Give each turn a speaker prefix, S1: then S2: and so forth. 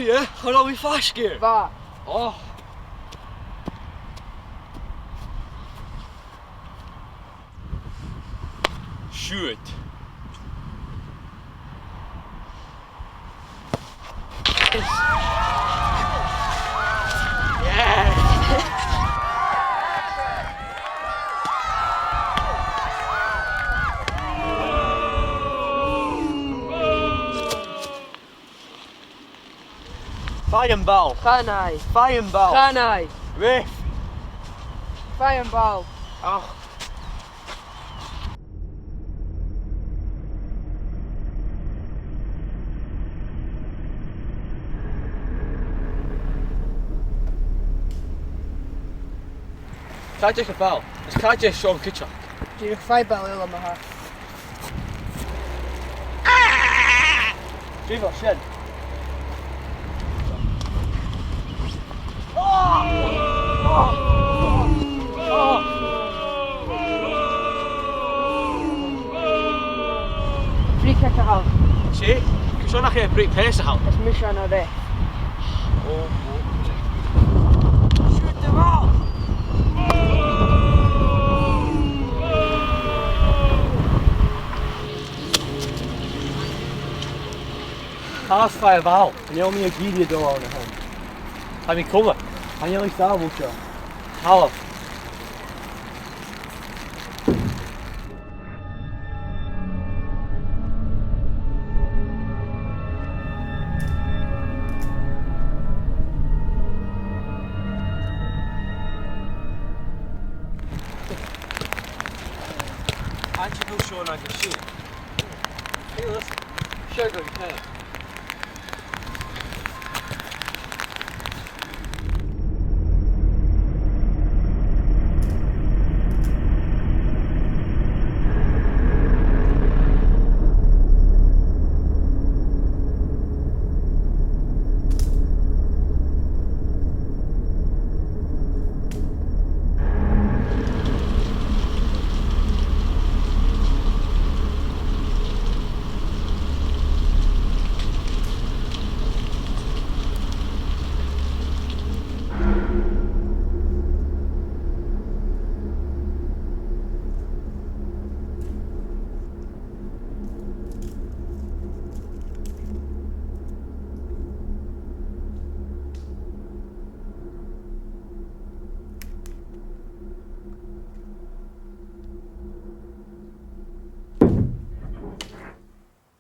S1: yeah? How long we fast gear?
S2: Va.
S1: Oh. Shoot. Fireball.
S2: Ganai.
S1: Fireball.
S2: Ganai.
S1: Riff.
S2: Fireball.
S1: Oh. Kaart je geval. Dus kaart je zo'n kutje.
S2: Doe je fireball heel aan mijn haar.
S1: Viva, shed.
S2: Free kick gehaald.
S1: Zie? Ik heb zo nog geen break pace gehaald.
S2: Dat is Misha naar weg.
S1: Shoot the ball. Haast fireball. En jij moet je video door aan de hand. Ga je komen? Ga je niet daar moeten? Half. Aren't you not sure I can shoot? Hey, listen. Sure, go ahead.